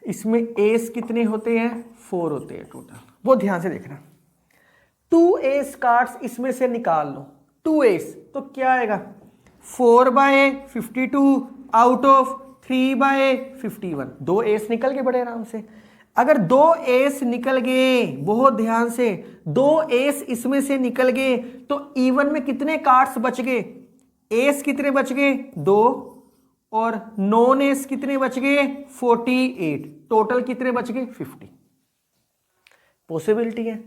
इसमें एस कितने होते हैं, 4 होते हैं टोटल, वो ध्यान से देखना। 2 एस कार्ड्स इसमें से निकाल लो, 2 एस तो क्या आएगा, 4/52 आउट ऑफ 3/51। 2 एस निकल गए बड़े आराम से। अगर 2 एस निकल गए, बहुत ध्यान से, 2 एस इसमें से निकल गए, तो E1 में कितने कार्ड्स बच गए, एस कितने बच गए, 2, और नॉन एस कितने बच गए, 48। टोटल कितने बच गए, 50। पॉसिबिलिटी है।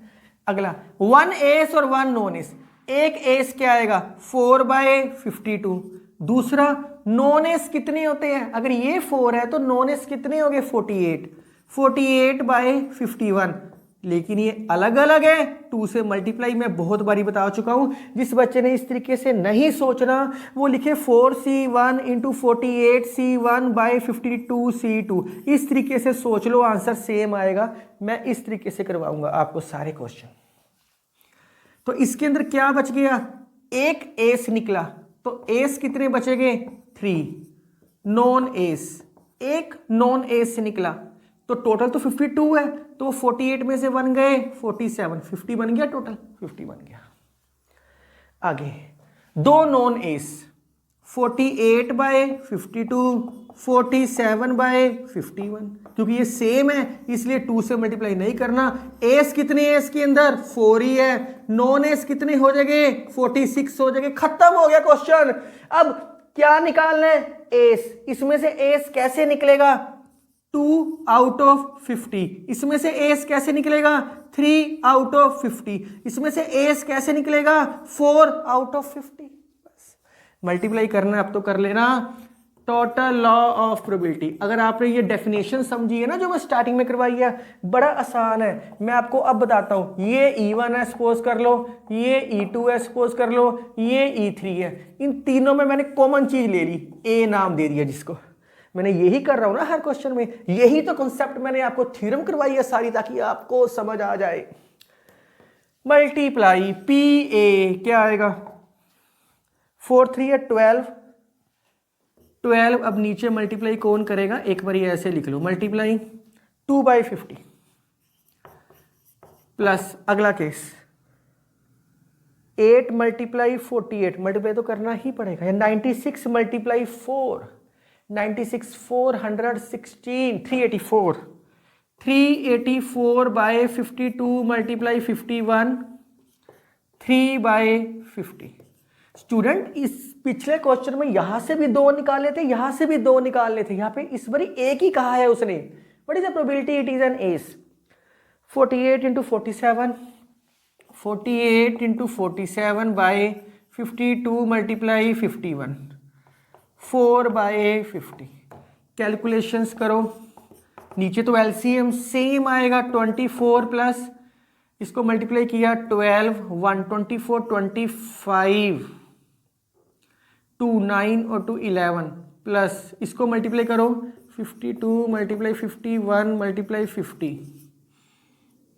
अगला 1 एस और 1 नॉन एस। एक एस क्या आएगा, 4/52। दूसरा नॉन एस कितने होते हैं, अगर ये 4 है तो नॉन एस कितने हो गए, 48। 48/51। लेकिन ये अलग अलग है, 2 से मल्टीप्लाई मैं बहुत बारी बता चुका हूं। जिस बच्चे ने इस तरीके से नहीं सोचना वो लिखे 4C1 × 48C1/52C2। इस तरीके से सोच लो, आंसर सेम आएगा। मैं इस तरीके से करवाऊंगा आपको सारे क्वेश्चन। तो इसके अंदर क्या बच गया, एक एस निकला, तो एस कितने बचेंगे 3, नॉन एस एक नॉन एस से निकला, तो टोटल तो 52 है, तो 48 में से बन गए 47, 50 बन गया, टोटल 50 बन गया। आगे दो नॉन एस, 48 बाय 52, 47 बाय 51, क्योंकि ये सेम है इसलिए 2 से मल्टीप्लाई नहीं करना। एस कितने है इसके अंदर 4 ही है, नॉन एस कितने हो जाएंगे 46 हो जाएंगे, खत्म हो गया क्वेश्चन। अब क्या निकालना है, एस, इसमें से एस कैसे निकलेगा 2 आउट ऑफ 50, इसमें से एस कैसे निकलेगा 3 आउट ऑफ 50, इसमें से एस कैसे निकलेगा 4 आउट ऑफ 50। बस मल्टीप्लाई करना अब तो कर लेना। टोटल लॉ ऑफ प्रोबेबिलिटी, अगर आपने ये डेफिनेशन समझी है ना जो मैं स्टार्टिंग में करवाई है, बड़ा आसान है। मैं आपको अब बताता हूं, ये E1 है सपोज कर लो, ये E2 है सपोज कर लो, ये E3 है, इन तीनों में मैंने कॉमन चीज ले ली, ए नाम दे दिया जिसको। मैंने यही कर रहा हूं ना हर क्वेश्चन में, यही तो कॉन्सेप्ट मैंने आपको थ्योरम करवाई है सारी, ताकि आपको समझ आ जाए। मल्टीप्लाई पी ए क्या आएगा 4 3 है 12, अब नीचे मल्टीप्लाई कौन करेगा, एक बार ये ऐसे लिख लो, मल्टीप्लाई 2 बाई 50 प्लस अगला केस 8 मल्टीप्लाई 48, मल्टीप्लाई तो करना ही पड़ेगा, 96 multiply 4, 96 416 384, 384 by 52 multiply 51, 3 by 50। Student इस पिछले क्वेश्चन में यहां से भी 2 निकाले थे, यहां से भी 2 निकालने थे, यहां पे इस बारी एक ही कहा है उसने। What is the probability it is an ace, 48 into 47, 48 into 47 by 52 multiply 51, 4 by 50। Calculations करो, नीचे तो एलसीएम सेम आएगा 24 प्लस इसको मल्टीप्लाई किया 12, 124, 25, 2 9 और 2 11 प्लस इसको मल्टीप्लाई करो 52 मल्टीप्लाई 51 मल्टीप्लाई 50,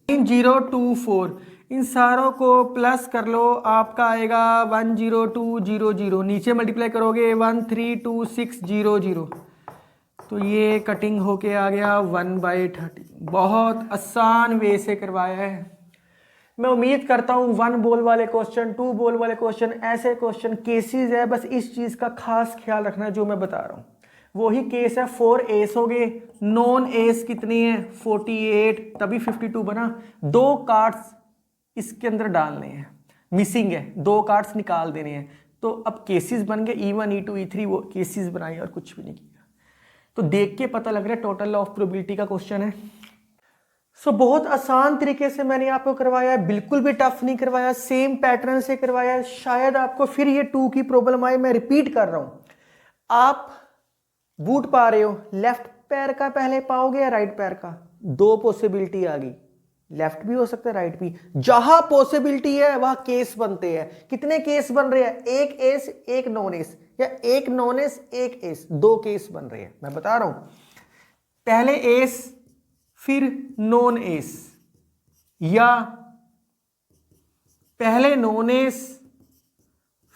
9024, इन सारों को प्लस कर लो, आपका आएगा 10200, नीचे मल्टीप्लाई करोगे 13260, तो ये कटिंग होके आ गया 1/30। बहुत आसान वे से करवाया है। मैं उम्मीद करता हूँ 1 बॉल वाले क्वेश्चन, 2 बॉल वाले क्वेश्चन, ऐसे क्वेश्चन केसेस है, बस इस चीज का खास ख्याल रखना जो मैं बता रहा हूँ। वही केस है 4 एस हो गए, नॉन एस कितने हैं 48, तभी 52 बना। 2 कार्ड्स इसके अंदर डालने हैं, मिसिंग है, 2 कार्ड्स निकाल देने हैं, तो अब केसेस बन गए E1 E2 E3, वो केसेस बनाए और कुछ भी नहीं किया। तो देख के पता लग रहा है टोटल लॉ ऑफ प्रोबेबिलिटी का क्वेश्चन है। सो बहुत आसान तरीके से मैंने आपको करवाया है, बिल्कुल भी टफ नहीं करवाया, सेम पैटर्न से करवाया। शायद आपको फिर ये 2 की प्रॉब्लम आए, मैं रिपीट कर रहा हूं। आप बूट पा रहे हो, लेफ्ट पैर का पहले पाओगे या राइट पैर का, 2 पॉसिबिलिटी आ गई, लेफ्ट भी हो सकता है राइट भी। जहां पॉसिबिलिटी है वहां केस बनते हैं। कितने केस बन रहे हैं, एक एस एक नॉन एस, या एक नॉन एस एक एस, 2 केस बन रहे हैं। मैं बता रहा हूं, पहले एस फिर नॉन एस, या पहले नॉन एस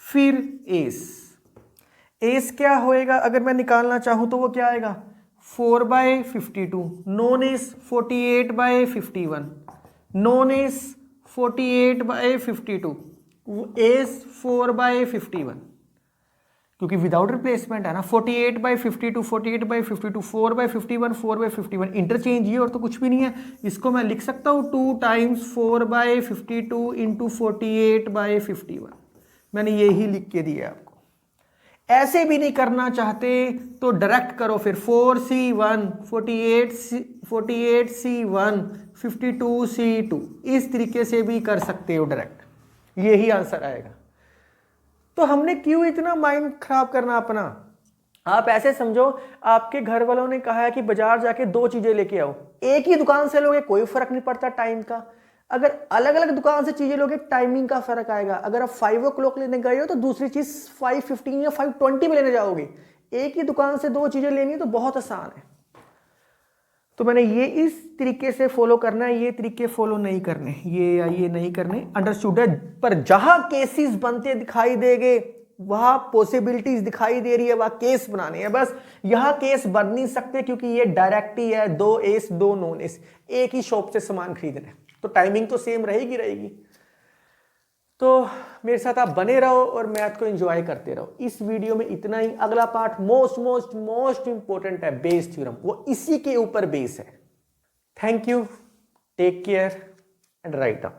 फिर एस। एस क्या होएगा अगर मैं निकालना चाहूं तो वो क्या आएगा 4/52, non S 48/51, non S 48/52, S 4/51, क्योंकि विदाउट रिप्लेसमेंट है ना। 48/52, 48/52, 4/51, 4/51, इंटरचेंज ये और तो कुछ भी नहीं है। इसको मैं लिख सकता हूँ 2 टाइम्स 4/52 इंटू 48/51। मैंने ये ही लिख के दिया आपको। ऐसे भी नहीं करना चाहते तो डायरेक्ट करो फिर 4C1, 48C1, 52C2, इस तरीके से भी कर सकते हो डायरेक्ट, यही आंसर आएगा। तो हमने क्यों इतना माइंड खराब करना अपना। आप ऐसे समझो, आपके घर वालों ने कहा है कि बाजार जाके 2 चीजें लेके आओ, एक ही दुकान से लोगे कोई फर्क नहीं पड़ता टाइम का। अगर अलग अलग दुकान से चीजें लोगे टाइमिंग का फर्क आएगा। अगर आप 5 o'clock लेने गए हो तो दूसरी चीज 5:15 या 5:20 में लेने जाओगे। एक ही दुकान से 2 चीजें लेनी है तो बहुत आसान है। तो मैंने ये इस तरीके से फॉलो करना है, ये तरीके फॉलो नहीं करने, ये या ये नहीं करने, अंडरस्टूड है। पर जहां केसेस बनते दिखाई देंगे, वहां पॉसिबिलिटीज दिखाई दे रही है, वहां केस बनाने हैं बस। यहां केस बन नहीं सकते क्योंकि ये डायरेक्ट ही है, 2 एस 2 नॉन एस, एक ही शॉप से सामान खरीदना है, तो टाइमिंग तो सेम रहेगी। तो मेरे साथ आप बने रहो और मैथ को एंजॉय करते रहो। इस वीडियो में इतना ही। अगला पार्ट मोस्ट इंपॉर्टेंट है, बेस थ्योरम, वो इसी के ऊपर बेस है। Thank you, take care and write down.